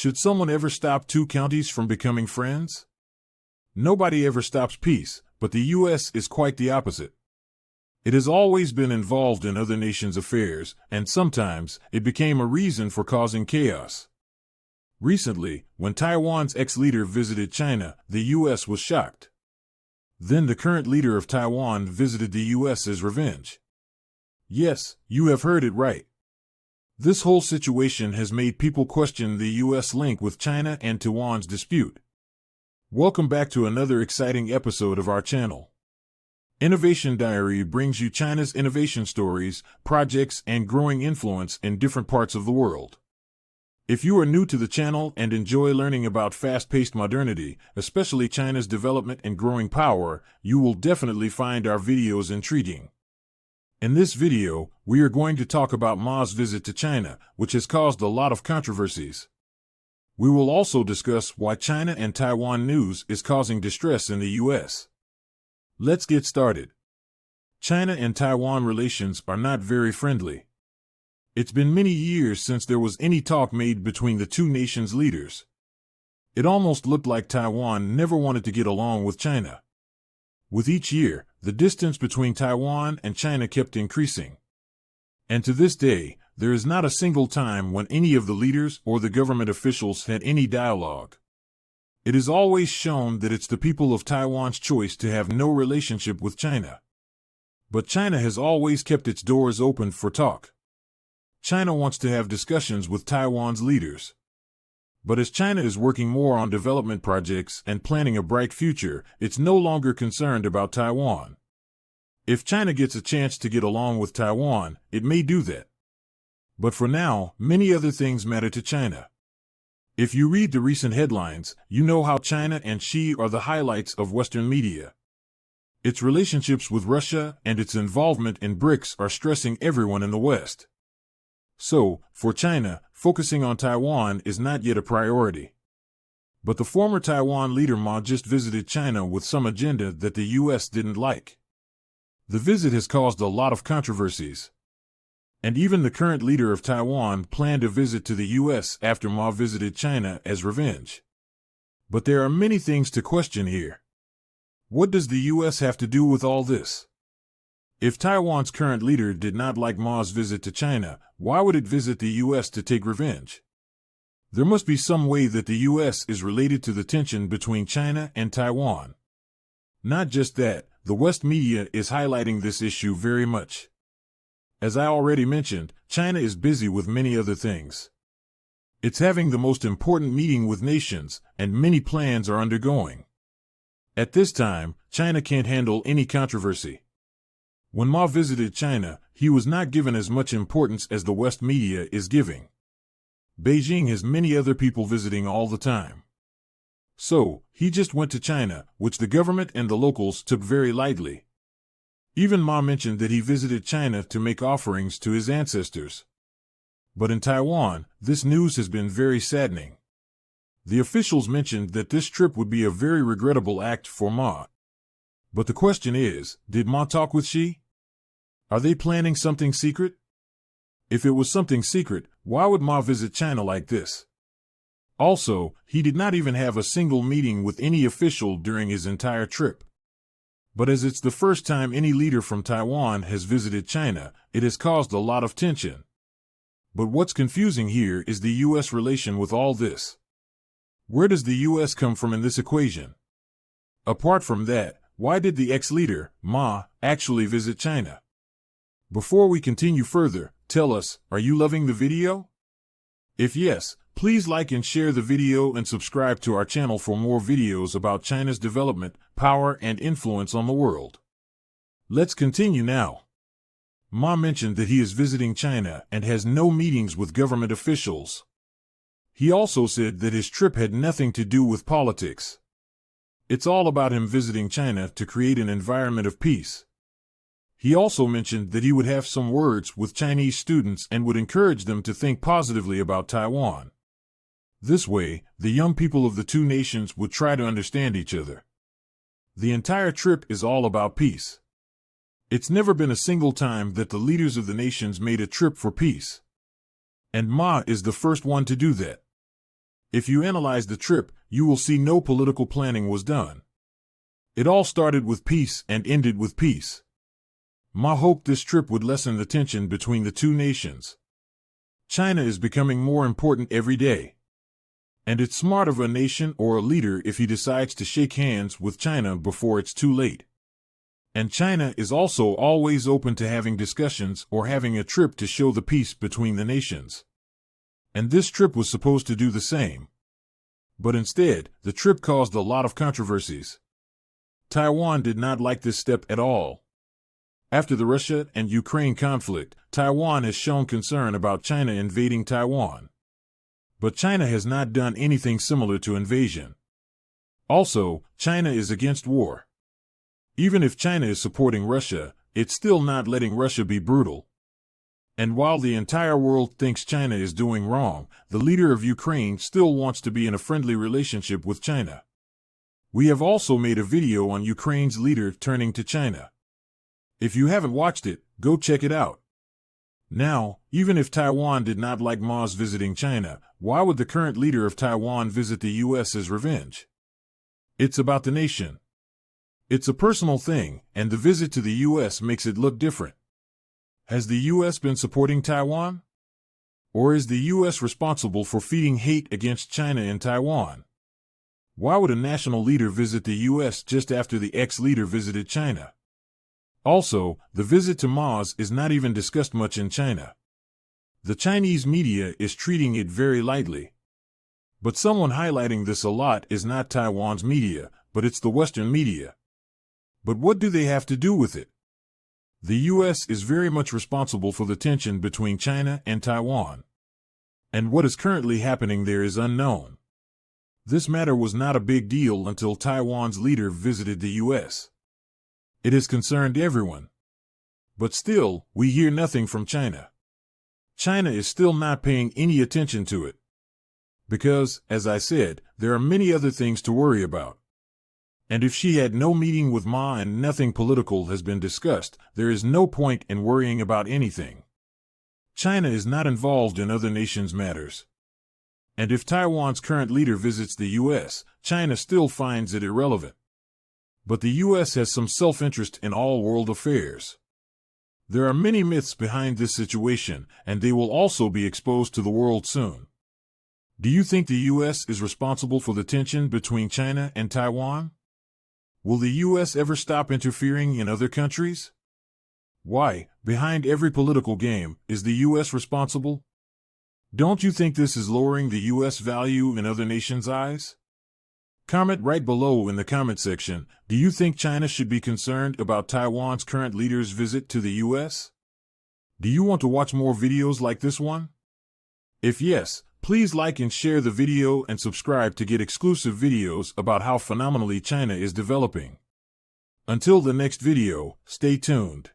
Should someone ever stop two counties from becoming friends? Nobody ever stops peace, but the U.S. is quite the opposite. It has always been involved in other nations' affairs, and sometimes it became a reason for causing chaos. Recently, when Taiwan's ex-leader visited China, the U.S. was shocked. Then the current leader of Taiwan visited the U.S. as revenge. Yes, you have heard it right. This whole situation has made people question the U.S. link with China and Taiwan's dispute. Welcome back to another exciting episode of our channel. Innovation Diary brings you China's innovation stories, projects, and growing influence in different parts of the world. If you are new to the channel and enjoy learning about fast-paced modernity, especially China's development and growing power, you will definitely find our videos intriguing. In this video, we are going to talk about Ma's visit to China, which has caused a lot of controversies. We will also discuss why China and Taiwan news is causing distress in the U.S. Let's get started. China and Taiwan relations are not very friendly. It's been many years since there was any talk made between the two nations' leaders. It almost looked like Taiwan never wanted to get along with China. With each year, the distance between Taiwan and China kept increasing. And to this day, there is not a single time when any of the leaders or the government officials had any dialogue. It is always shown that it's the people of Taiwan's choice to have no relationship with China. But China has always kept its doors open for talk. China wants to have discussions with Taiwan's leaders. But as China is working more on development projects and planning a bright future, it's no longer concerned about Taiwan. If China gets a chance to get along with Taiwan, it may do that. But for now, many other things matter to China. If you read the recent headlines, you know how China and Xi are the highlights of Western media. Its relationships with Russia and its involvement in BRICS are stressing everyone in the West. So, for China, focusing on Taiwan is not yet a priority. But the former Taiwan leader Ma just visited China with some agenda that the U.S. didn't like. The visit has caused a lot of controversies. And even the current leader of Taiwan planned a visit to the U.S. after Ma visited China as revenge. But there are many things to question here. What does the U.S. have to do with all this? If Taiwan's current leader did not like Ma's visit to China, why would it visit the U.S. to take revenge? There must be some way that the U.S. is related to the tension between China and Taiwan. Not just that, the West media is highlighting this issue very much. As I already mentioned, China is busy with many other things. It's having the most important meeting with nations, and many plans are undergoing. At this time, China can't handle any controversy. When Ma visited China, he was not given as much importance as the West media is giving. Beijing has many other people visiting all the time. So, he just went to China, which the government and the locals took very lightly. Even Ma mentioned that he visited China to make offerings to his ancestors. But in Taiwan, this news has been very saddening. The officials mentioned that this trip would be a very regrettable act for Ma. But the question is, did Ma talk with Xi? Are they planning something secret? If it was something secret, why would Ma visit China like this? Also, he did not even have a single meeting with any official during his entire trip. But as it's the first time any leader from Taiwan has visited China, it has caused a lot of tension. But what's confusing here is the U.S. relation with all this. Where does the U.S. come from in this equation? Apart from that, why did the ex-leader, Ma, actually visit China? Before we continue further, tell us, are you loving the video? If yes, please like and share the video and subscribe to our channel for more videos about China's development, power, and influence on the world. Let's continue now. Ma mentioned that he is visiting China and has no meetings with government officials. He also said that his trip had nothing to do with politics. It's all about him visiting China to create an environment of peace. He also mentioned that he would have some words with Chinese students and would encourage them to think positively about Taiwan. This way, the young people of the two nations would try to understand each other. The entire trip is all about peace. It's never been a single time that the leaders of the nations made a trip for peace. And Ma is the first one to do that. If you analyze the trip, you will see no political planning was done. It all started with peace and ended with peace. Ma hoped this trip would lessen the tension between the two nations. China is becoming more important every day. And it's smart of a nation or a leader if he decides to shake hands with China before it's too late. And China is also always open to having discussions or having a trip to show the peace between the nations. And this trip was supposed to do the same. But instead, the trip caused a lot of controversies. Taiwan did not like this step at all. After the Russia and Ukraine conflict, Taiwan has shown concern about China invading Taiwan. But China has not done anything similar to invasion. Also, China is against war. Even if China is supporting Russia, it's still not letting Russia be brutal. And while the entire world thinks China is doing wrong, the leader of Ukraine still wants to be in a friendly relationship with China. We have also made a video on Ukraine's leader turning to China. If you haven't watched it, go check it out. Now, even if Taiwan did not like Ma's visiting China, why would the current leader of Taiwan visit the U.S. as revenge? It's about the nation. It's a personal thing, and the visit to the U.S. makes it look different. Has the U.S. been supporting Taiwan? Or is the U.S. responsible for feeding hate against China and Taiwan? Why would a national leader visit the U.S. just after the ex-leader visited China? Also, the visit to Ma's is not even discussed much in China. The Chinese media is treating it very lightly. But someone highlighting this a lot is not Taiwan's media, but it's the Western media. But what do they have to do with it? The U.S. is very much responsible for the tension between China and Taiwan. And what is currently happening there is unknown. This matter was not a big deal until Taiwan's leader visited the U.S. It has concerned everyone. But still, we hear nothing from China. China is still not paying any attention to it. Because, as I said, there are many other things to worry about. And if she had no meeting with Ma and nothing political has been discussed, there is no point in worrying about anything. China is not involved in other nations' matters. And if Taiwan's current leader visits the U.S., China still finds it irrelevant. But the U.S. has some self-interest in all world affairs. There are many myths behind this situation, and they will also be exposed to the world soon. Do you think the U.S. is responsible for the tension between China and Taiwan? Will the U.S. ever stop interfering in other countries? Why, behind every political game, is the U.S. responsible? Don't you think this is lowering the U.S. value in other nations' eyes? Comment right below in the comment section, do you think China should be concerned about Taiwan's current leader's visit to the U.S.? Do you want to watch more videos like this one? If yes, please like and share the video and subscribe to get exclusive videos about how phenomenally China is developing. Until the next video, stay tuned.